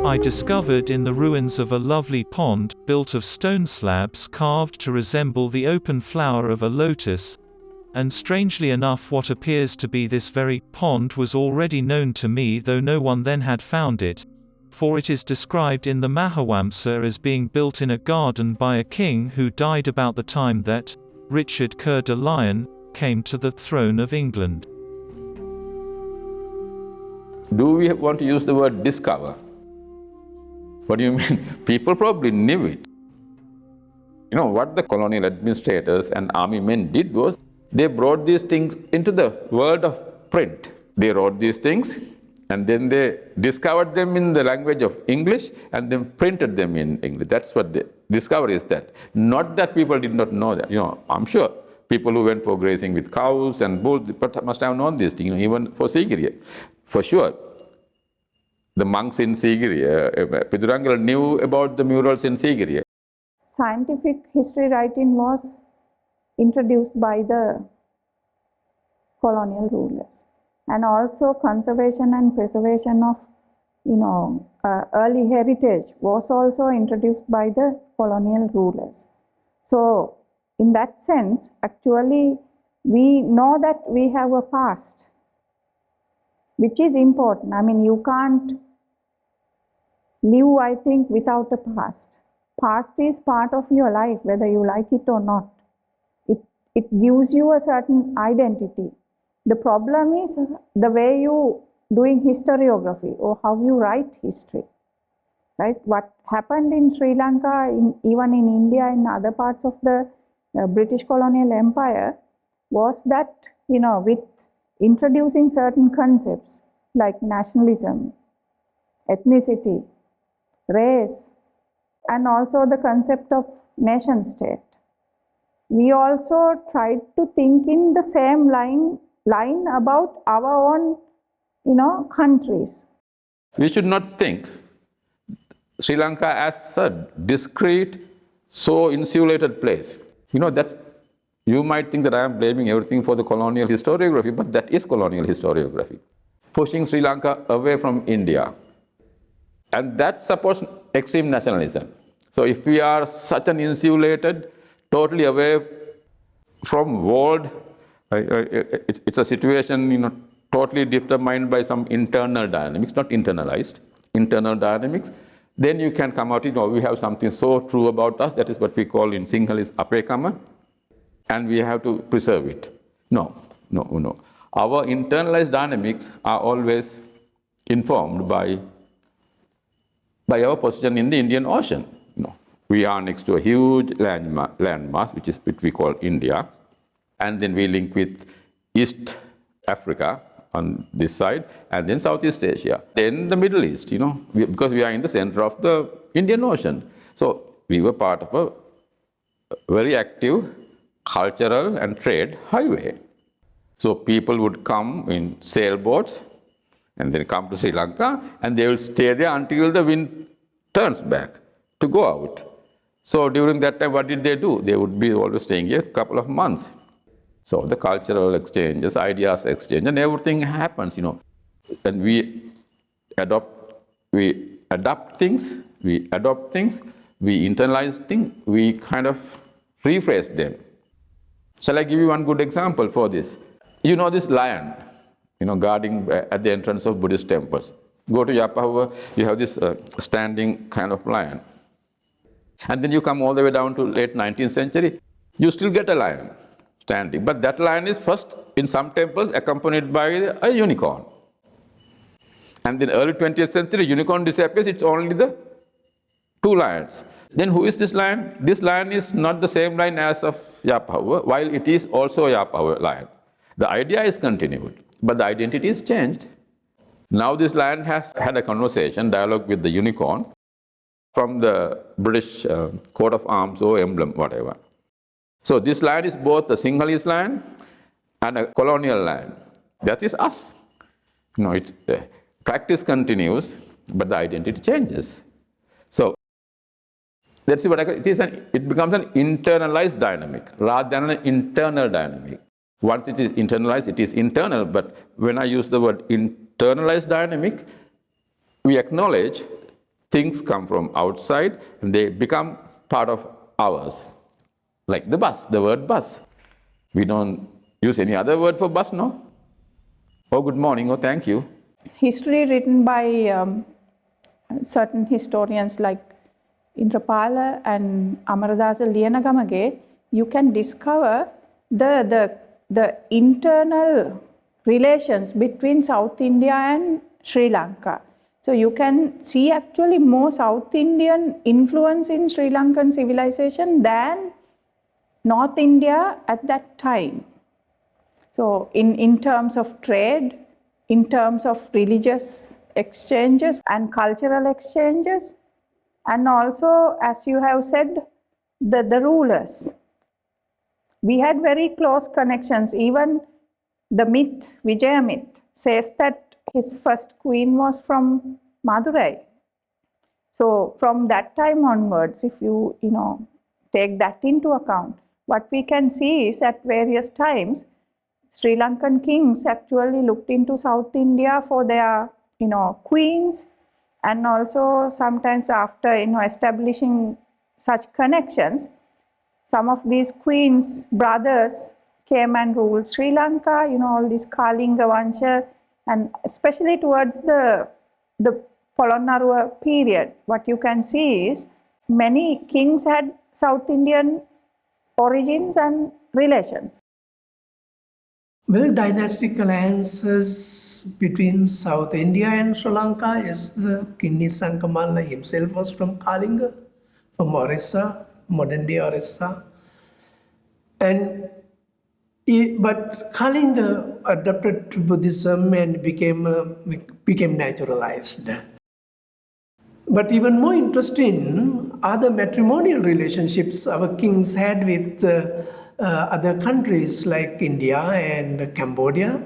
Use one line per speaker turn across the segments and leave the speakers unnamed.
I discovered in the ruins of a lovely pond, built of stone slabs carved to resemble the open flower of a lotus, and strangely enough what appears to be this very pond was already known to me, though no one then had found it, for it is described in the Mahawamsa as being built in a garden by a king who died about the time that Richard Coeur de Lion came to the throne of England.
Do we want to use the word discover? What do you mean? People probably knew it. You know, what the colonial administrators and army men did was, they brought these things into the world of print. They wrote these things, and then they discovered them in the language of English, and then printed them in English. That's what the discovery is that. Not that people did not know that. You know, I'm sure people who went for grazing with cows and bulls must have known these things, you know, even for Sigiriya. For sure. The monks in Sigiriya, Pidurangal knew about the murals in Sigiriya.
Scientific history writing was introduced by the colonial rulers, and also conservation and preservation of, early heritage was also introduced by the colonial rulers. So, in that sense, actually, we know that we have a past, which is important. I mean, you can't live, I think, without a past. Past is part of your life, whether you like it or not. It gives you a certain identity. The problem is the way you doing historiography or how you write history, right? What happened in Sri Lanka, even in India and other parts of the British colonial empire was that, with introducing certain concepts like nationalism, ethnicity, race, and also the concept of nation state. We also tried to think in the same line about our own, countries.
We should not think Sri Lanka as a discrete, so insulated place. You might think that I am blaming everything for the colonial historiography, but that is colonial historiography. Pushing Sri Lanka away from India. And that supports extreme nationalism. So if we are such an insulated, totally away from world, it's a situation, totally determined by some internal dynamics, not internalized, internal dynamics, then you can come out, we have something so true about us, that is what we call in Sinhalese apekama, and we have to preserve it. No. Our internalized dynamics are always informed by our position in the Indian Ocean. We are next to a huge landmass, which we call India, and then we link with East Africa on this side, and then Southeast Asia, then the Middle East, because we are in the center of the Indian Ocean. So we were part of a very active cultural and trade highway. So people would come in sailboats and then come to Sri Lanka, and they will stay there until the wind turns back to go out. So during that time, what did they do? They would be always staying here a couple of months. So the cultural exchanges, ideas exchange, and everything happens, And we adapt things, we adopt things, we internalize things, we kind of rephrase them. Shall I give you one good example for this? This lion, guarding at the entrance of Buddhist temples. Go to Yapahuwa, you have this standing kind of lion. And then you come all the way down to late 19th century, you still get a lion standing. But that lion is first, in some temples, accompanied by a unicorn. And then early 20th century, unicorn disappears, it's only the two lions. Then who is this lion? This lion is not the same lion as of Yapahuwa, while it is also a Yapahuwa lion. The idea is continued, but the identity is changed. Now this lion has had a dialogue with the unicorn from the British coat of arms or emblem, whatever. So this lion is both a Sinhalese lion and a colonial lion. That is us. Practice continues, but the identity changes. So let's see what it becomes an internalized dynamic rather than an internal dynamic. Once it is internalized, it is internal, but when I use the word internalized dynamic, we acknowledge things come from outside and they become part of ours. Like the bus, the word bus. We don't use any other word for bus, no? Oh, good morning, oh, thank you.
History written by certain historians like Indrapala and Amaradasa Lianagamage, you can discover the internal relations between South India and Sri Lanka. So you can see actually more South Indian influence in Sri Lankan civilization than North India at that time. So in terms of trade, in terms of religious exchanges and cultural exchanges, and also, as you have said, the rulers. We had very close connections. Even the myth, Vijaya myth, says that his first queen was from Madurai. So from that time onwards, if you take that into account, what we can see is at various times, Sri Lankan kings actually looked into South India for their queens, and also sometimes after establishing such connections, some of these queens' brothers came and ruled Sri Lanka, all this Kalinga Vansha, and especially towards the Polonnaruwa period, what you can see is many kings had South Indian origins and relations.
Well, dynastic alliances between South India and Sri Lanka is the King Sankamalla himself was from Kalinga, from Orissa, modern day Orissa. But Kalinga adapted to Buddhism and became naturalized. But even more interesting are the matrimonial relationships our kings had with other countries like India and Cambodia.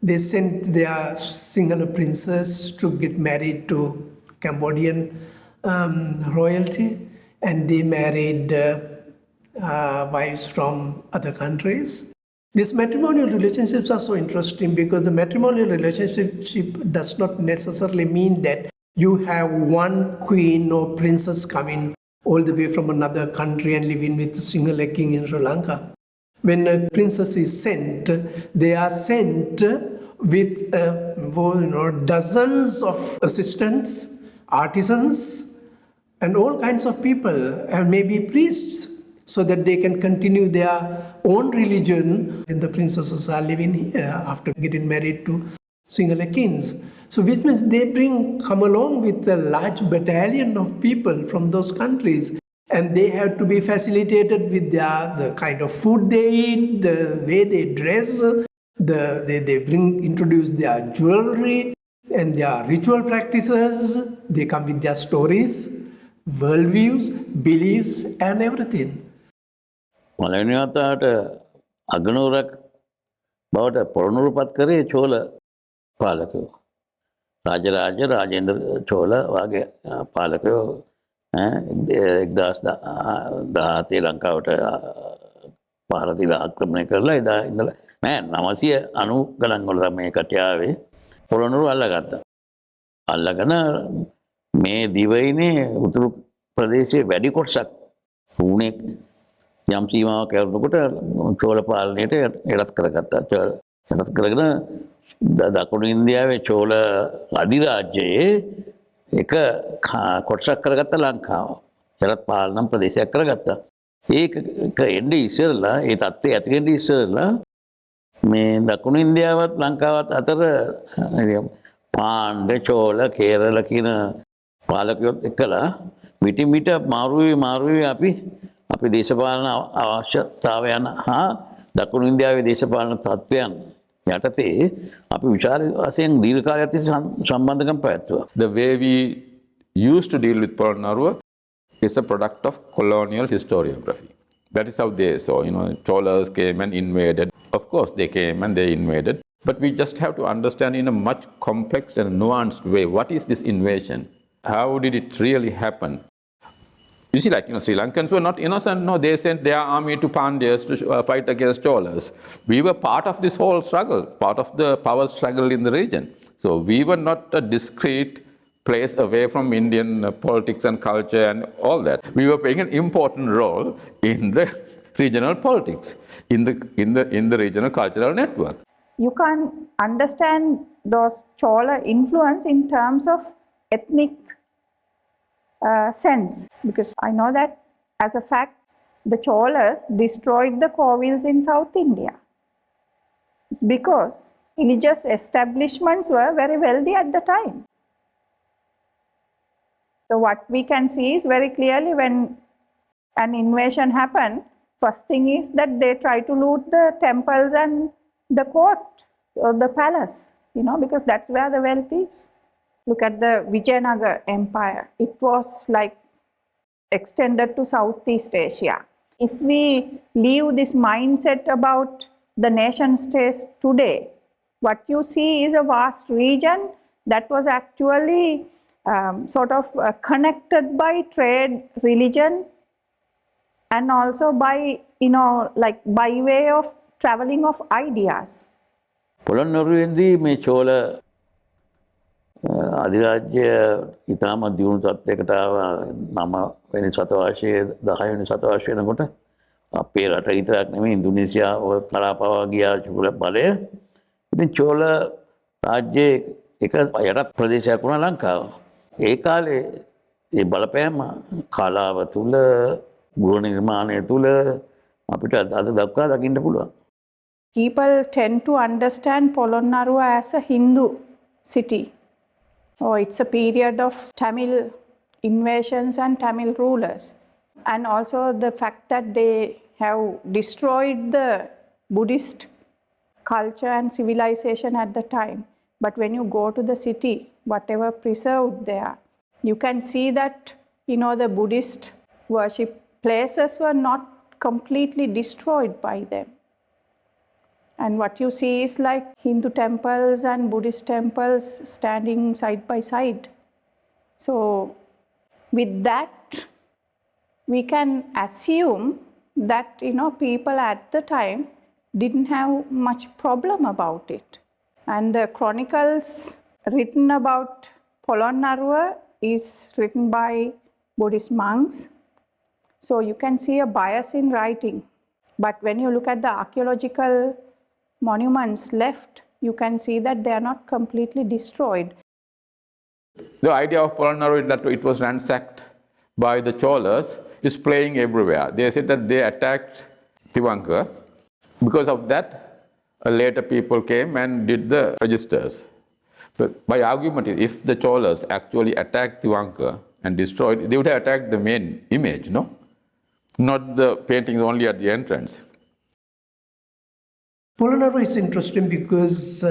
They sent their single princess to get married to Cambodian royalty, and they married wives from other countries. These matrimonial relationships are so interesting because the matrimonial relationship does not necessarily mean that you have one queen or princess coming all the way from another country and living with a single king in Sri Lanka. When a princess is sent, they are sent with dozens of assistants, artisans, and all kinds of people, and maybe priests, so that they can continue their own religion when the princesses are living here after getting married to single kings. So which means they come along with a large battalion of people from those countries, and they have to be facilitated with the kind of food they eat, the way they dress, they introduce their jewelry and their ritual practices. They come with their stories, worldviews, beliefs, and everything.
පළවෙනි වතාවට අගනුවරක් බවට පොළොන්නරුව පත් කරේ චෝල පාලකයෝ. රාජරාජ රාජේන්ද්‍ර චෝල වගේ පාලකයෝ 1017 ලංකාවට පහර දීලා ආක්‍රමණය කරලා එදා ඉඳලා නෑ 990 ගණන් වල තමයි කට්ටිය ආවේ පොළොන්නරුව අල්ලගත්තා. අල්ලගෙන මේ දිවයිනේ උතුරු ප්‍රදේශයේ වැඩි කොටසක් පුණේ යම් සීමාවක් යනකොට චෝල පාලනයට එරත් කරගත්තා. එරත් කරගෙන දකුණු ඉන්දියාවේ චෝල අධිරාජ්‍යයේ එක කොටසක් කරගත්ත ලංකාව. එරත් පාලන ප්‍රදේශයක් කරගත්තා. ඒක එන්නේ ඉස්සෙල්ලා ඒ තත්ත්වය ඇති වෙන්නේ ඉස්සෙල්ලා මේ දකුණු ඉන්දියාවත් ලංකාවත් අතර පාණ්ඩ චෝල කේරළ කියන පාලකයොත් එක්කලා විටිමිට මාරුවේ අපි දේශපාලන අවශ්‍යතාවයන් හා දකුණු ඉන්දියාවේ දේශපාලන තත්ත්වයන් යටතේ අපි විශාල වශයෙන් දීර්ඝ කාලයක් තිස්සේ සම්බන්ධකම් පැවැත්තුවා.
The way we used to deal with Polonnaruwa is a product of colonial historiography. That is how they saw, Cholas came and invaded. Of course, they came and they invaded. But we just have to understand in a much complex and nuanced way, what is this invasion? How did it really happen? You see, like, Sri Lankans were not innocent. No, they sent their army to Pandyas to fight against Cholas. We were part of this whole struggle, part of the power struggle in the region. So we were not a discrete place away from Indian politics and culture and all that. We were playing an important role in the regional politics, in the regional cultural network.
You can't understand those Chola influence in terms of ethnic sense, because I know that as a fact the Cholas destroyed the Kovils in South India. It's because religious establishments were very wealthy at the time. So what we can see is very clearly when an invasion happened, first thing is that they try to loot the temples and the court or the palace, because that's where the wealth is. Look at the Vijayanagar Empire. It was like extended to Southeast Asia. If we leave this mindset about the nation states today, what you see is a vast region that was actually connected by trade, religion, and also by, by way of traveling of ideas.
Polonnaruwendi මේ චෝල අධිරාජ්‍ය ඉතාම දියුණු තත්ත්වයකට ආවා 9 වෙනි සතවර්ෂයේ 10 වෙනි සතවර්ෂය වෙනකොට අපේ රට විතරක් නෙමෙයි ඉන්දුනීසියාව පරාපවා ගියා චෝල බලය. ඉතින් චෝල රාජ්‍යයේ එක යටත් ප්‍රදේශයක් වුණා ලංකාව. ඒ කාලේ ඒ බලපෑම කලාව තුල ගෘහ නිර්මාණය තුල අපිට අද දක්වා දකින්න පුළුවන්.
People tend to understand Polonnaruwa as a Hindu city. It's a period of Tamil invasions and Tamil rulers. And also the fact that they have destroyed the Buddhist culture and civilization at the time. But when you go to the city, whatever preserved there, you can see that, the Buddhist worship places were not completely destroyed by them. And what you see is like Hindu temples and Buddhist temples standing side by side. So with that, we can assume that, people at the time didn't have much problem about it. And the chronicles written about Polonnaruwa is written by Buddhist monks. So you can see a bias in writing. But when you look at the archaeological monuments left, you can see that they are not completely destroyed.
The idea of Polonnaruwa, that it was ransacked by the Cholas, is playing everywhere. They said that they attacked Tiwanka. Because of that, later people came and did the registers. But by argument, if the Cholas actually attacked Tiwanka and destroyed, they would have attacked the main image, no? Not the paintings only at the entrance.
Polonnaruwa is interesting because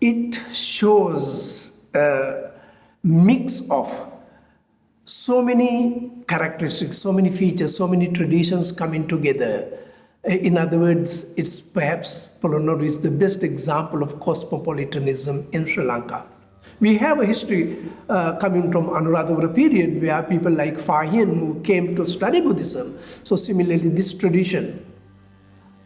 it shows a mix of so many characteristics, so many features, so many traditions coming together. In other words, it's perhaps Polonnaruwa is the best example of cosmopolitanism in Sri Lanka. We have a history coming from Anuradhavara period where people like Fahin who came to study Buddhism. So similarly, this tradition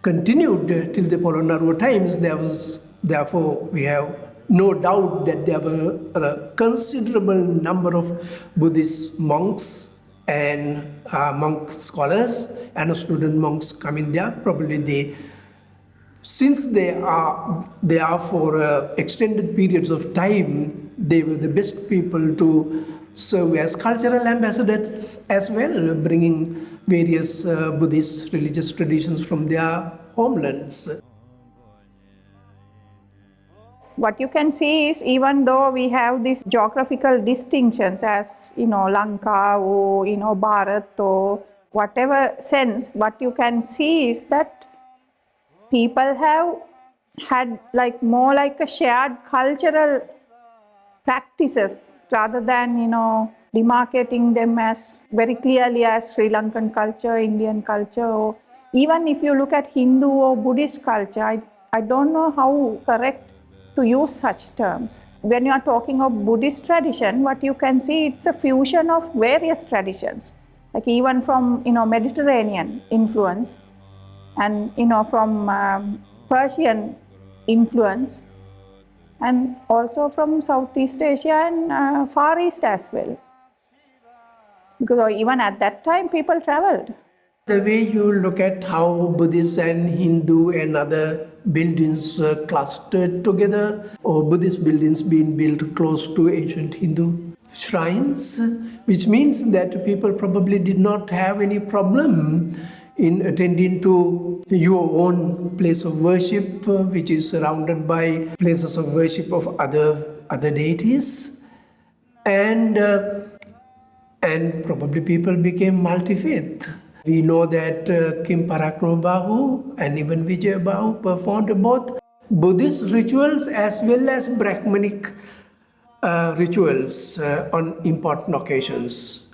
continued till the Polonnaruwa times. Therefore, we have no doubt that there were a considerable number of Buddhist monks and monk scholars and student monks coming there. Probably since they are there for extended periods of time, they were the best people to serve as cultural ambassadors as well, bringing various Buddhist religious traditions from their homelands.
What you can see is, even though we have these geographical distinctions as, Lanka or, Bharat or whatever sense, what you can see is that people have had more like a shared cultural practices rather than, demarcating them as very clearly as Sri Lankan culture, Indian culture, or even if you look at Hindu or Buddhist culture, I don't know how correct to use such terms. when you are talking of Buddhist tradition, what you can see, it's a fusion of various traditions, like even from Mediterranean influence, and from Persian influence, and also from Southeast Asia and Far East as well, because even at that time people traveled.
The way you look at how Buddhist and Hindu and other buildings were clustered together, or Buddhist buildings being built close to ancient Hindu shrines, which means that people probably did not have any problem in attending to your own place of worship, which is surrounded by places of worship of other deities, and probably people became multi-faith. We know that Kim Parakramabahu and even Vijayabahu performed both Buddhist rituals as well as Brahmanic rituals on important occasions.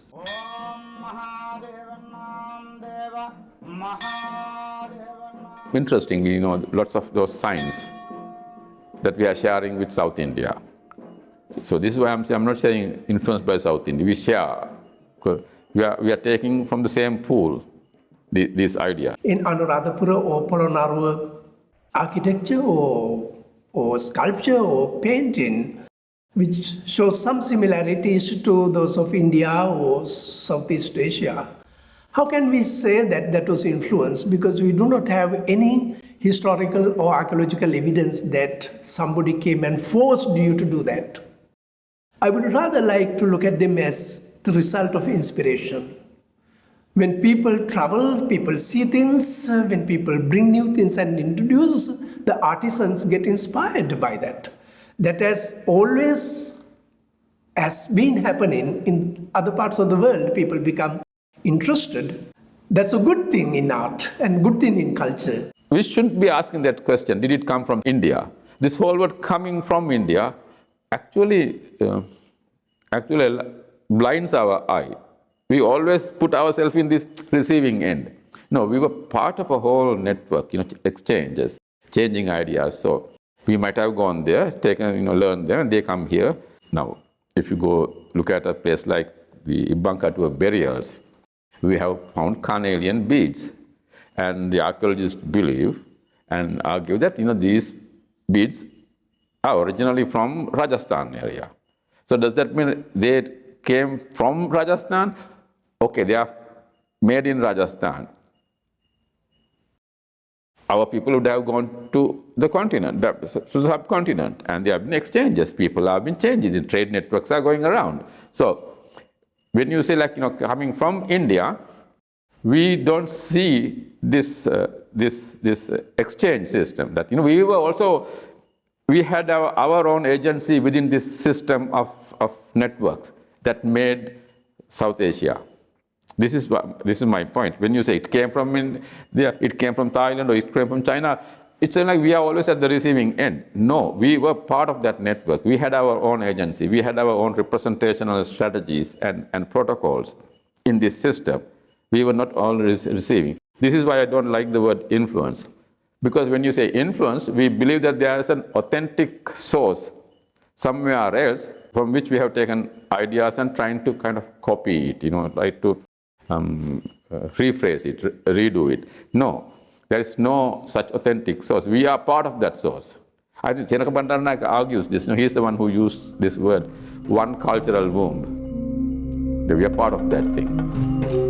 Interestingly, lots of those signs that we are sharing with South India. So this is why I'm not saying influenced by South India. We share. We are taking from the same pool this idea.
In Anuradhapura or Polonnaruwa, architecture or sculpture or painting, which shows some similarities to those of India or Southeast Asia. How can we say that that was influenced? Because we do not have any historical or archaeological evidence that somebody came and forced you to do that. I would rather like to look at them as the result of inspiration. When people travel, people see things, when people bring new things and introduce, the artisans get inspired by that. That has always been happening in other parts of the world. People become interested. That's a good thing in art and good thing in culture.
We shouldn't be asking that question, did it come from India? This whole word coming from India actually blinds our eye. We always put ourselves in this receiving end. No, we were part of a whole network, exchanges, changing ideas. So we might have gone there, learned there, and they come here. Now, if you go look at a place like the Ibankatuwa burials, we have found carnelian beads. And the archaeologists believe and argue that, these beads are originally from Rajasthan area. So does that mean they came from Rajasthan? Okay, they are made in Rajasthan. Our people would have gone to the continent, to the subcontinent, and there have been exchanges. People have been changing. The trade networks are going around. So when you say coming from India, we don't see this exchange system. That we had our own agency within this system of networks that made South Asia. This is my point. When you say it came from India, it came from Thailand, or it came from China, it's like we are always at the receiving end. No, we were part of that network. We had our own agency. We had our own representational strategies and protocols in this system. We were not always receiving. This is why I don't like the word influence. Because when you say influence, we believe that there is an authentic source somewhere else from which we have taken ideas and trying to kind of copy it, try to rephrase it, redo it. No, there is no such authentic source. We are part of that source. I think Senaka Bandaranaike argues this. He is the one who used this word, one cultural womb. We are part of that thing.